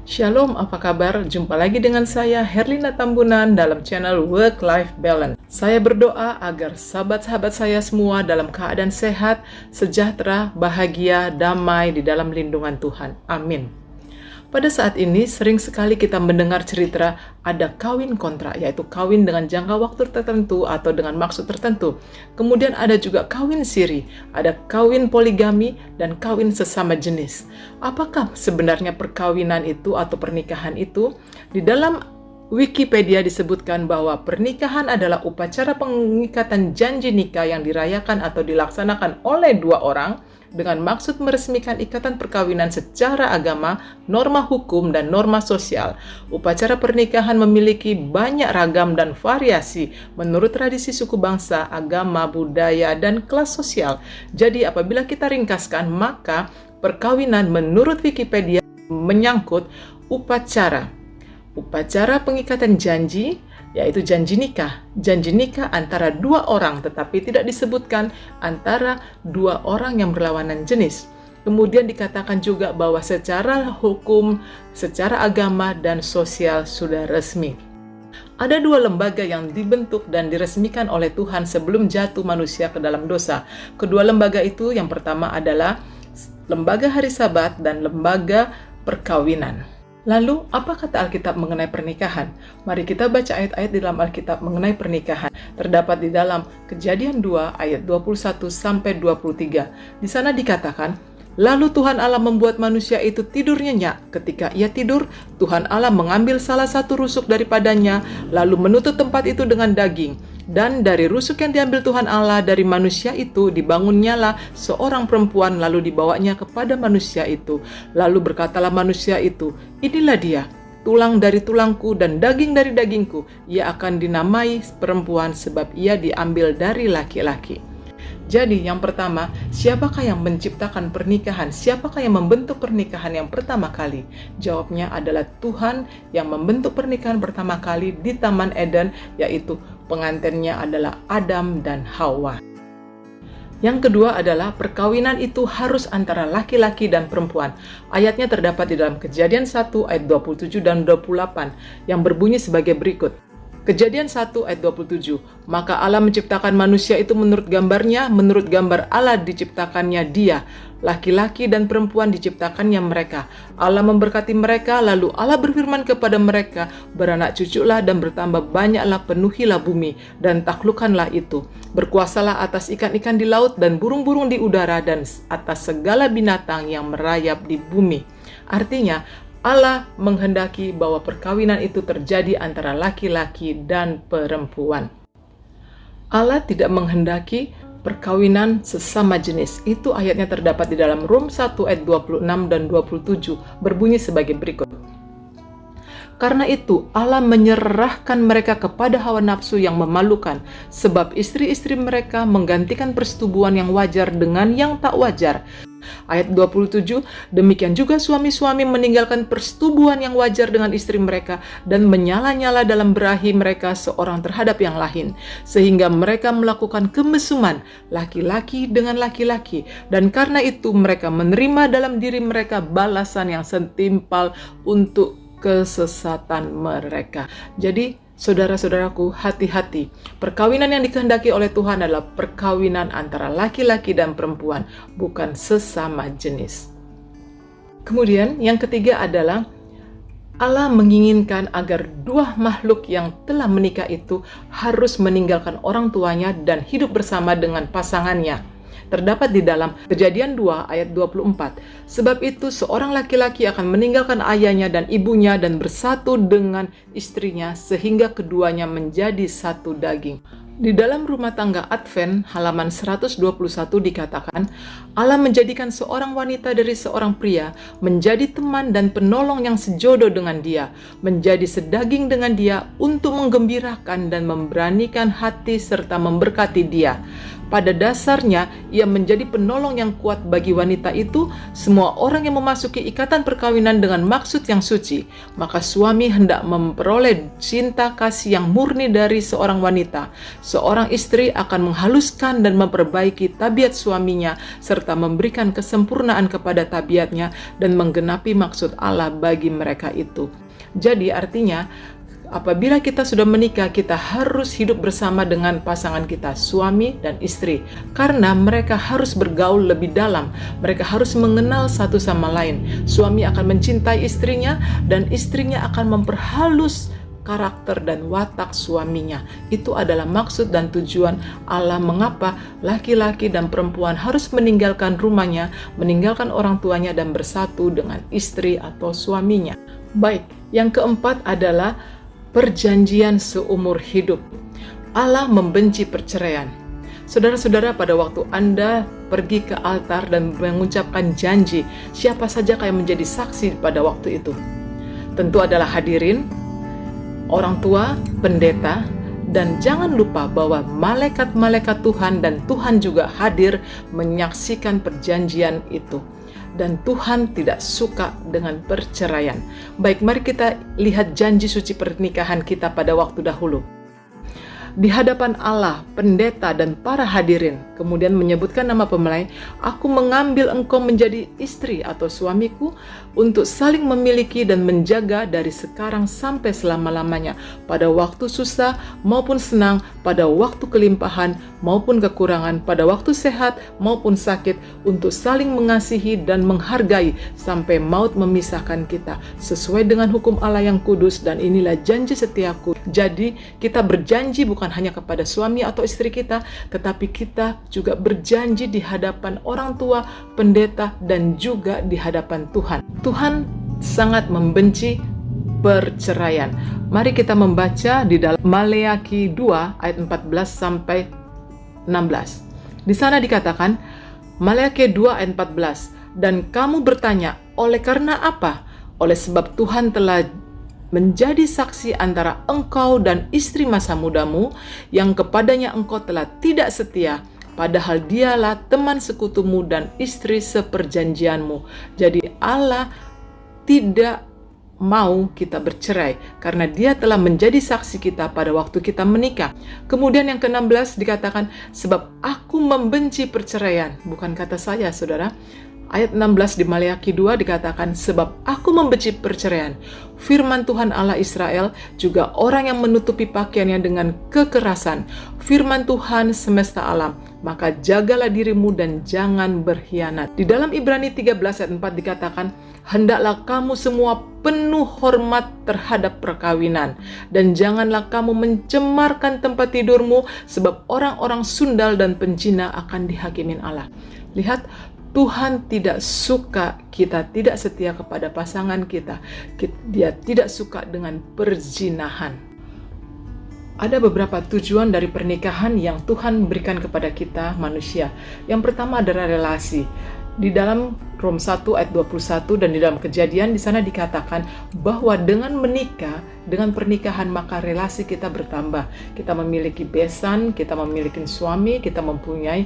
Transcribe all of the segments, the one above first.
Shalom, apa kabar? Jumpa lagi dengan saya, Herlina Tambunan, dalam channel Work-Life Balance. Saya berdoa agar sahabat-sahabat saya semua dalam keadaan sehat, sejahtera, bahagia, damai di dalam lindungan Tuhan. Amin. Pada saat ini, sering sekali kita mendengar cerita ada kawin kontrak, yaitu kawin dengan jangka waktu tertentu atau dengan maksud tertentu. Kemudian ada juga kawin siri, ada kawin poligami, dan kawin sesama jenis. Apakah sebenarnya perkawinan itu atau pernikahan itu? Di dalam Wikipedia disebutkan bahwa pernikahan adalah upacara pengikatan janji nikah yang dirayakan atau dilaksanakan oleh dua orang dengan maksud meresmikan ikatan perkawinan secara agama, norma hukum, dan norma sosial. Upacara pernikahan memiliki banyak ragam dan variasi menurut tradisi suku bangsa, agama, budaya, dan kelas sosial. Jadi apabila kita ringkaskan, maka perkawinan menurut Wikipedia menyangkut upacara pengikatan janji, yaitu janji nikah antara dua orang, tetapi tidak disebutkan antara dua orang yang berlawanan jenis. Kemudian dikatakan juga bahwa secara hukum, secara agama, dan sosial sudah resmi. Ada dua lembaga yang dibentuk dan diresmikan oleh Tuhan sebelum jatuh manusia ke dalam dosa. Kedua lembaga itu, yang pertama adalah lembaga hari Sabat dan lembaga perkawinan. Lalu, apa kata Alkitab mengenai pernikahan? Mari kita baca ayat-ayat di dalam Alkitab mengenai pernikahan. Terdapat di dalam Kejadian 2 ayat 21 sampai 23. Di sana dikatakan, lalu Tuhan Allah membuat manusia itu tidur nyenyak. Ketika ia tidur, Tuhan Allah mengambil salah satu rusuk daripadanya, lalu menutup tempat itu dengan daging. Dan dari rusuk yang diambil Tuhan Allah dari manusia itu, dibangunnyalah seorang perempuan, lalu dibawanya kepada manusia itu. Lalu berkatalah manusia itu, inilah dia, tulang dari tulangku dan daging dari dagingku. Ia akan dinamai perempuan sebab ia diambil dari laki-laki. Jadi yang pertama, siapakah yang menciptakan pernikahan? Siapakah yang membentuk pernikahan yang pertama kali? Jawabnya adalah Tuhan yang membentuk pernikahan pertama kali di Taman Eden, yaitu pengantinnya adalah Adam dan Hawa. Yang kedua adalah perkawinan itu harus antara laki-laki dan perempuan. Ayatnya terdapat di dalam Kejadian 1 ayat 27 dan 28 yang berbunyi sebagai berikut. Kejadian 1 ayat 27, maka Allah menciptakan manusia itu menurut gambarnya, menurut gambar Allah diciptakannya dia, laki-laki dan perempuan diciptakannya mereka. Allah memberkati mereka, lalu Allah berfirman kepada mereka, beranak cuculah dan bertambah banyaklah, penuhilah bumi, dan taklukkanlah itu. Berkuasalah atas ikan-ikan di laut dan burung-burung di udara dan atas segala binatang yang merayap di bumi. Artinya, Allah menghendaki bahwa perkawinan itu terjadi antara laki-laki dan perempuan. Allah tidak menghendaki perkawinan sesama jenis. Itu ayatnya terdapat di dalam Rom 1 ayat 26 dan 27, berbunyi sebagai berikut. Karena itu Allah menyerahkan mereka kepada hawa nafsu yang memalukan, sebab istri-istri mereka menggantikan persetubuhan yang wajar dengan yang tak wajar. Ayat 27, demikian juga suami-suami meninggalkan persetubuhan yang wajar dengan istri mereka dan menyala-nyala dalam berahi mereka seorang terhadap yang lain, sehingga mereka melakukan kemesuman laki-laki dengan laki-laki, dan karena itu mereka menerima dalam diri mereka balasan yang setimpal untuk kesesatan mereka. Jadi, saudara-saudaraku, hati-hati. Perkawinan yang dikehendaki oleh Tuhan adalah perkawinan antara laki-laki dan perempuan, bukan sesama jenis. Kemudian, yang ketiga adalah Allah menginginkan agar dua makhluk yang telah menikah itu harus meninggalkan orang tuanya dan hidup bersama dengan pasangannya. Terdapat di dalam Kejadian 2 ayat 24. Sebab itu seorang laki-laki akan meninggalkan ayahnya dan ibunya dan bersatu dengan istrinya sehingga keduanya menjadi satu daging. Di dalam Rumah Tangga Advent halaman 121 dikatakan, Allah menjadikan seorang wanita dari seorang pria menjadi teman dan penolong yang sejodoh dengan dia, menjadi sedaging dengan dia untuk menggembirakan dan memberanikan hati serta memberkati dia. Pada dasarnya, ia menjadi penolong yang kuat bagi wanita itu. Semua orang yang memasuki ikatan perkawinan dengan maksud yang suci, maka suami hendak memperoleh cinta kasih yang murni dari seorang wanita. Seorang istri akan menghaluskan dan memperbaiki tabiat suaminya, serta memberikan kesempurnaan kepada tabiatnya dan menggenapi maksud Allah bagi mereka itu. Jadi artinya, apabila kita sudah menikah, kita harus hidup bersama dengan pasangan kita, suami dan istri. Karena mereka harus bergaul lebih dalam. Mereka harus mengenal satu sama lain. Suami akan mencintai istrinya dan istrinya akan memperhalus karakter dan watak suaminya. Itu adalah maksud dan tujuan Allah mengapa laki-laki dan perempuan harus meninggalkan rumahnya, meninggalkan orang tuanya dan bersatu dengan istri atau suaminya. Baik, yang keempat adalah perjanjian seumur hidup. Allah membenci perceraian. Saudara-saudara, pada waktu Anda pergi ke altar dan mengucapkan janji, siapa saja yang menjadi saksi pada waktu itu? Tentu adalah hadirin, orang tua, pendeta, dan jangan lupa bahwa malaikat-malaikat Tuhan dan Tuhan juga hadir menyaksikan perjanjian itu. Dan Tuhan tidak suka dengan perceraian. Baik, mari kita lihat janji suci pernikahan kita pada waktu dahulu. Di hadapan Allah, pendeta, dan para hadirin, kemudian menyebutkan nama pemulai, aku mengambil engkau menjadi istri atau suamiku untuk saling memiliki dan menjaga dari sekarang sampai selama-lamanya, pada waktu susah maupun senang, pada waktu kelimpahan maupun kekurangan, pada waktu sehat maupun sakit, untuk saling mengasihi dan menghargai sampai maut memisahkan kita, sesuai dengan hukum Allah yang kudus, dan inilah janji setiaku. Jadi kita berjanji bukan hanya kepada suami atau istri kita, tetapi kita juga berjanji di hadapan orang tua, pendeta, dan juga di hadapan Tuhan. Tuhan sangat membenci perceraian. Mari kita membaca di dalam Maleakhi 2 ayat 14 sampai 16. Di sana dikatakan, Maleakhi 2 ayat 14, dan kamu bertanya, oleh karena apa? Oleh sebab Tuhan telah menjadi saksi antara engkau dan istri masa mudamu, yang kepadanya engkau telah tidak setia, padahal dialah teman sekutumu dan istri seperjanjianmu. Jadi Allah tidak mau kita bercerai karena dia telah menjadi saksi kita pada waktu kita menikah. Kemudian yang ke-16 dikatakan, sebab aku membenci perceraian. Bukan kata saya, saudara. Ayat 16 di Maleakhi 2 dikatakan, sebab aku membenci perceraian. Firman Tuhan Allah Israel, juga orang yang menutupi pakaiannya dengan kekerasan. Firman Tuhan semesta alam, maka jagalah dirimu dan jangan berkhianat. Di dalam Ibrani 13 ayat 4 dikatakan, hendaklah kamu semua penuh hormat terhadap perkawinan, dan janganlah kamu mencemarkan tempat tidurmu, sebab orang-orang sundal dan pencina akan dihakimin Allah. Lihat, Tuhan tidak suka kita tidak setia kepada pasangan kita. Dia tidak suka dengan perzinahan. Ada beberapa tujuan dari pernikahan yang Tuhan berikan kepada kita manusia. Yang pertama adalah relasi. Di dalam Rom 1 ayat 21 dan di dalam Kejadian, di sana dikatakan bahwa dengan menikah, dengan pernikahan, maka relasi kita bertambah. Kita memiliki besan, kita memiliki suami, kita mempunyai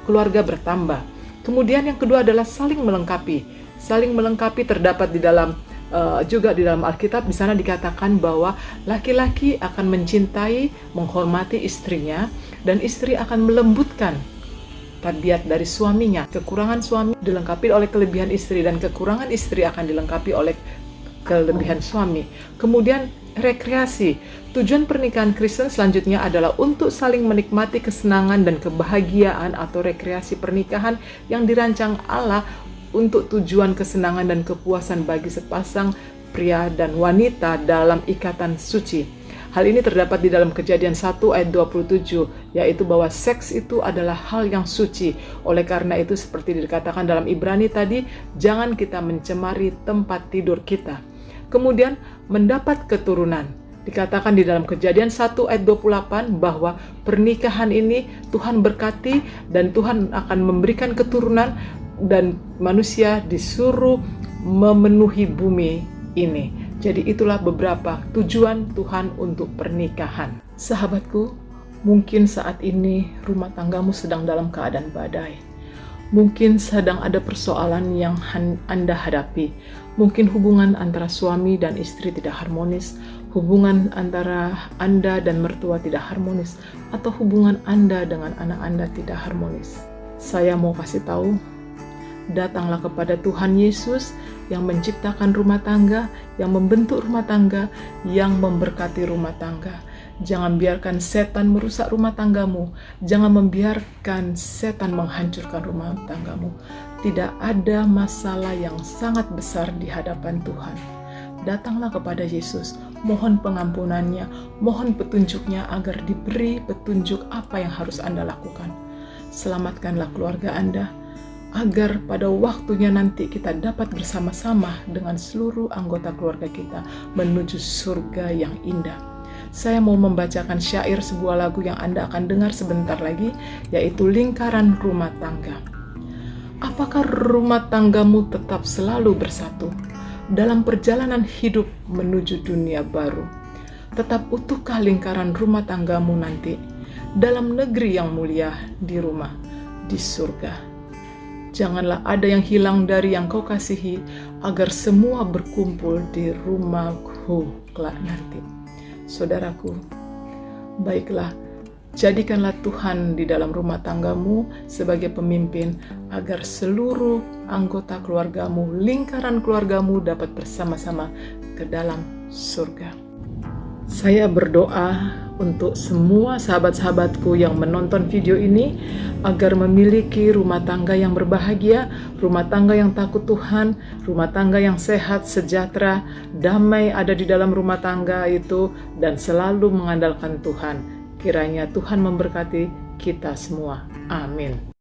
keluarga bertambah. Kemudian yang kedua adalah saling melengkapi. Saling melengkapi terdapat di dalam juga di dalam Alkitab. Di sana dikatakan bahwa laki-laki akan mencintai, menghormati istrinya, dan istri akan melembutkan tabiat dari suaminya. Kekurangan suami dilengkapi oleh kelebihan istri, dan kekurangan istri akan dilengkapi oleh kelebihan suami. Kemudian rekreasi. Tujuan pernikahan Kristen selanjutnya adalah untuk saling menikmati kesenangan dan kebahagiaan atau rekreasi pernikahan yang dirancang Allah untuk tujuan kesenangan dan kepuasan bagi sepasang pria dan wanita dalam ikatan suci. Hal ini terdapat di dalam Kejadian 1 ayat 27, yaitu bahwa seks itu adalah hal yang suci. Oleh karena itu, seperti dikatakan dalam Ibrani tadi, jangan kita mencemari tempat tidur kita. Kemudian mendapat keturunan. Dikatakan di dalam Kejadian 1 ayat 28 bahwa pernikahan ini Tuhan berkati dan Tuhan akan memberikan keturunan, dan manusia disuruh memenuhi bumi ini. Jadi itulah beberapa tujuan Tuhan untuk pernikahan. Sahabatku, Mungkin saat ini rumah tanggamu sedang dalam keadaan badai. Mungkin sedang ada persoalan yang Anda hadapi. Mungkin hubungan antara suami dan istri tidak harmonis, hubungan antara Anda dan mertua tidak harmonis, atau hubungan Anda dengan anak Anda tidak harmonis. Saya mau kasih tahu, datanglah kepada Tuhan Yesus yang menciptakan rumah tangga, yang membentuk rumah tangga, yang memberkati rumah tangga. Jangan biarkan setan merusak rumah tanggamu. Jangan membiarkan setan menghancurkan rumah tanggamu. Tidak ada masalah yang sangat besar di hadapan Tuhan. Datanglah kepada Yesus, mohon pengampunannya, mohon petunjuknya agar diberi petunjuk apa yang harus Anda lakukan. Selamatkanlah keluarga Anda, agar pada waktunya nanti kita dapat bersama-sama dengan seluruh anggota keluarga kita menuju surga yang indah. Saya mau membacakan syair sebuah lagu yang Anda akan dengar sebentar lagi, yaitu Lingkaran Rumah Tangga. Apakah rumah tanggamu tetap selalu bersatu dalam perjalanan hidup menuju dunia baru? Tetap utuhkah lingkaran rumah tanggamu nanti dalam negeri yang mulia di rumah, di surga? Janganlah ada yang hilang dari yang kau kasihi, agar semua berkumpul di rumahku kelak nanti. Saudaraku, baiklah, jadikanlah Tuhan di dalam rumah tanggamu sebagai pemimpin, agar seluruh anggota keluargamu, lingkaran keluargamu dapat bersama-sama ke dalam surga. Saya berdoa untuk semua sahabat-sahabatku yang menonton video ini agar memiliki rumah tangga yang berbahagia, rumah tangga yang takut Tuhan, rumah tangga yang sehat, sejahtera, damai ada di dalam rumah tangga itu, dan selalu mengandalkan Tuhan. Kiranya Tuhan memberkati kita semua. Amin.